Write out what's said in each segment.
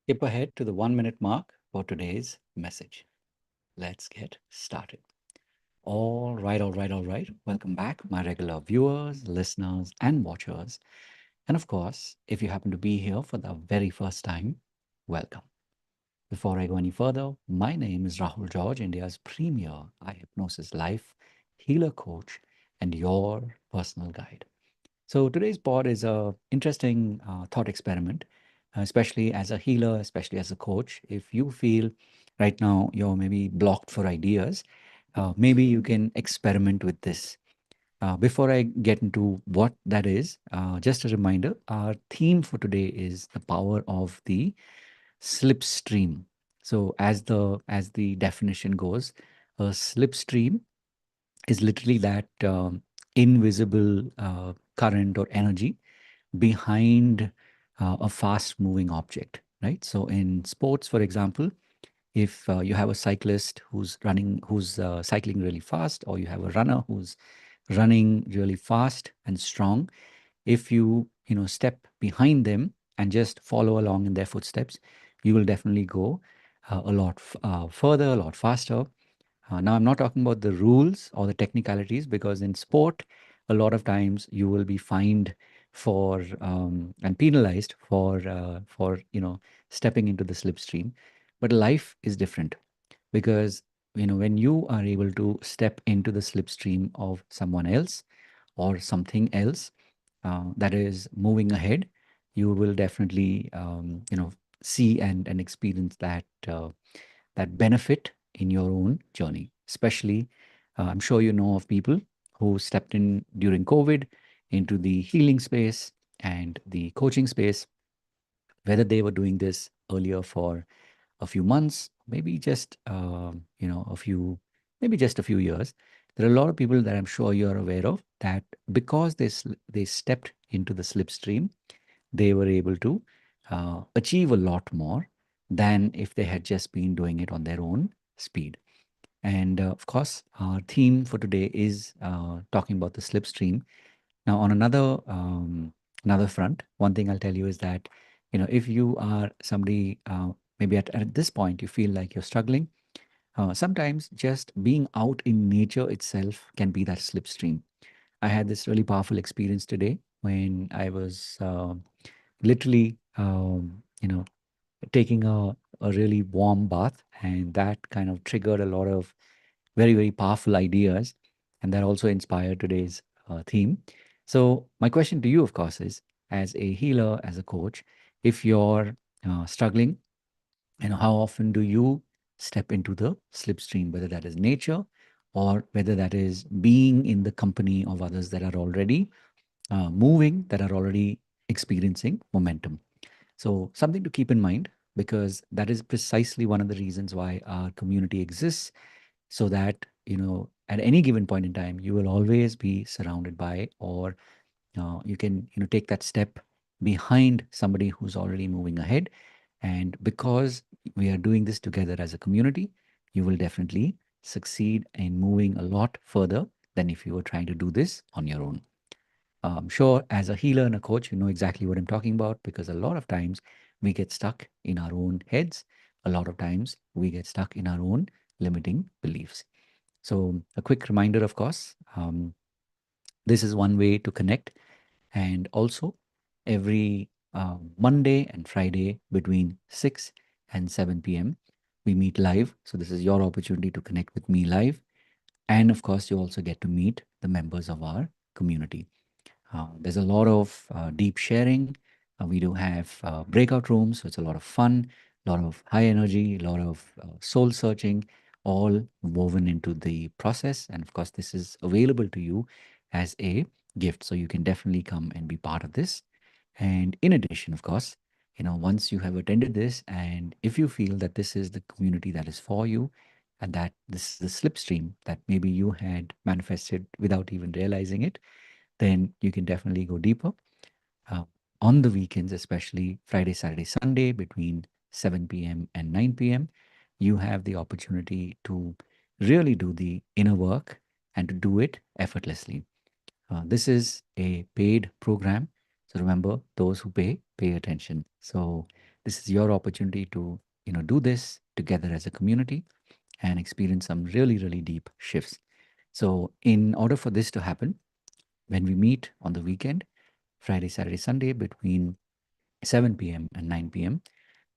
Skip ahead to the 1 minute mark for today's message. Let's get started. All right. Welcome back, my regular viewers, listeners, and watchers. And of course, if you happen to be here for the very first time, welcome. Before I go any further, my name is Rahul George, India's premier eye hypnosis life healer coach and your personal guide. So today's pod is a interesting thought experiment, especially as a healer, especially as a coach. If you feel right now you're maybe blocked for ideas, maybe you can experiment with this. Before I get into what that is, just a reminder: our theme for today is the power of the slipstream. So, as the definition goes, a slipstream is literally that invisible current or energy behind a fast moving object, right? So in sports, for example, if you have a cyclist who's cycling really fast, or you have a runner who's running really fast and strong, if you step behind them and just follow along in their footsteps, you will definitely go a lot further, a lot faster. Now, I'm not talking about the rules or the technicalities, because in sport, a lot of times you will be fined for and penalized for stepping into the slipstream. But life is different, because when you are able to step into the slipstream of someone else or something else that is moving ahead, you will definitely see and experience that benefit in your own journey. Especially, I'm sure you know of people who stepped in during COVID into the healing space and the coaching space, whether they were doing this earlier for a few months, maybe just maybe just a few years. There are a lot of people that I'm sure you're aware of that, because they stepped into the slipstream, they were able to achieve a lot more than if they had just been doing it on their own speed. And of course, our theme for today is talking about the slipstream. Now, on another front, one thing I'll tell you is that if you are somebody, maybe at this point you feel like you're struggling, sometimes just being out in nature itself can be that slipstream. I had this really powerful experience today when I was literally, taking a really warm bath, and that kind of triggered a lot of very powerful ideas, and that also inspired today's theme. So my question to you, of course, is, as a healer, as a coach, if you're struggling, how often do you step into the slipstream, whether that is nature or whether that is being in the company of others that are already moving, that are already experiencing momentum. So, something to keep in mind, because that is precisely one of the reasons why our community exists, so that, at any given point in time, you will always be surrounded by, or you can, take that step behind somebody who's already moving ahead. And because we are doing this together as a community, you will definitely succeed in moving a lot further than if you were trying to do this on your own. I'm sure as a healer and a coach, you know exactly what I'm talking about, because a lot of times we get stuck in our own heads. A lot of times we get stuck in our own limiting beliefs. So, a quick reminder, of course, this is one way to connect. And also, every Monday and Friday between 6 and 7 p.m., we meet live. So, this is your opportunity to connect with me live. And of course, you also get to meet the members of our community. There's a lot of deep sharing. We do have breakout rooms, so it's a lot of fun, a lot of high energy, a lot of soul searching, all woven into the process. And of course, this is available to you as a gift, so you can definitely come and be part of this. And in addition, of course, once you have attended this, and if you feel that this is the community that is for you, and that this is the slipstream that maybe you had manifested without even realizing it, then you can definitely go deeper. Uh, on the weekends, especially Friday, Saturday, Sunday, between 7 p.m. and 9 p.m., you have the opportunity to really do the inner work and to do it effortlessly. This is a paid program. So remember, those who pay attention. So This is your opportunity to, do this together as a community and experience some really, really deep shifts. So, in order for this to happen, when we meet on the weekend, Friday, Saturday, Sunday, between 7 p.m. and 9 p.m.,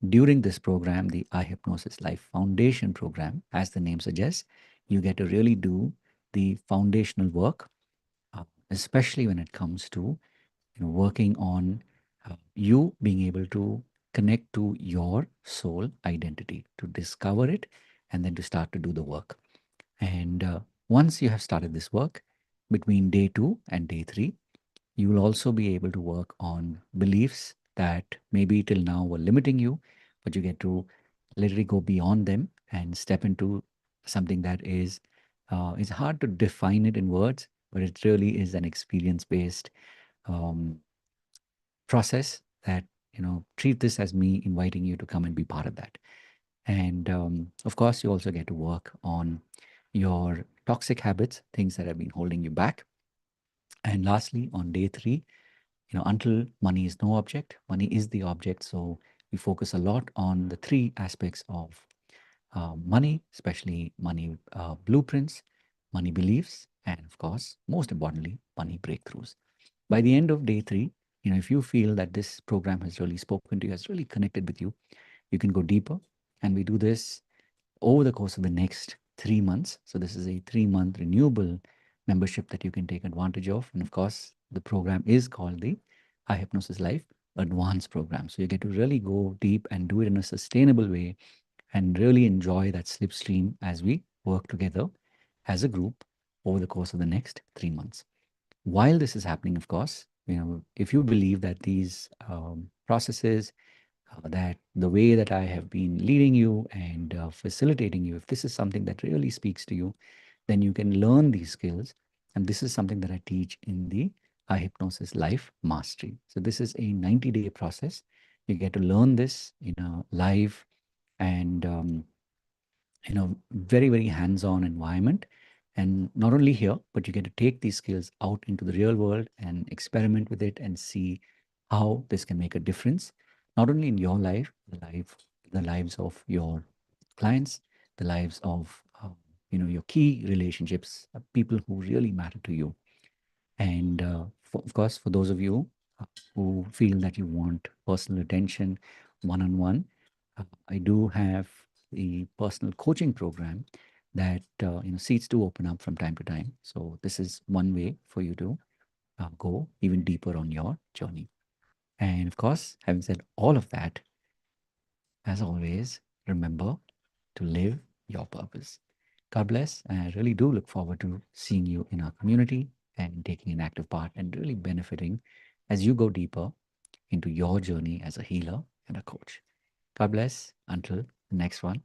during this program, the Eye Hypnosis Life Foundation program, as the name suggests, you get to really do the foundational work, especially when it comes to working on you being able to connect to your soul identity, to discover it, and then to start to do the work. And once you have started this work, between day 2 and day 3, you will also be able to work on beliefs that maybe till now were limiting you, but you get to literally go beyond them and step into something that is, it's hard to define it in words, but it really is an experience based um, process that, treat this as me inviting you to come and be part of that. And of course, you also get to work on your toxic habits, things that have been holding you back. And lastly, on day 3, until money is no object, money is the object. So we focus a lot on the 3 aspects of money, especially money blueprints, money beliefs, and of course, most importantly, money breakthroughs. By the end of day 3, if you feel that this program has really spoken to you, has really connected with you, you can go deeper. And we do this over the course of the next 3 months. So this is a 3-month renewable membership that you can take advantage of. And of course, the program is called the High Hypnosis Life Advanced Program. So you get to really go deep and do it in a sustainable way and really enjoy that slipstream as we work together as a group over the course of the next 3 months. While this is happening, of course, if you believe that these processes, that the way that I have been leading you and facilitating you, if this is something that really speaks to you, then you can learn these skills. And this is something that I teach in the Eye Hypnosis Life Mastery. So this is a 90-day process. You get to learn this in a live and very, very hands-on environment. And not only here, but you get to take these skills out into the real world and experiment with it and see how this can make a difference, not only in your life, the lives of your clients, the lives of your key relationships, people who really matter to you. And of course, for those of you who feel that you want personal attention one on one, I do have the personal coaching program that seats do open up from time to time. So this is one way for you to go even deeper on your journey. And of course, having said all of that, as always, remember to live your purpose. God bless. And I really do look forward to seeing you in our community and taking an active part and really benefiting as you go deeper into your journey as a healer and a coach. God bless. Until the next one.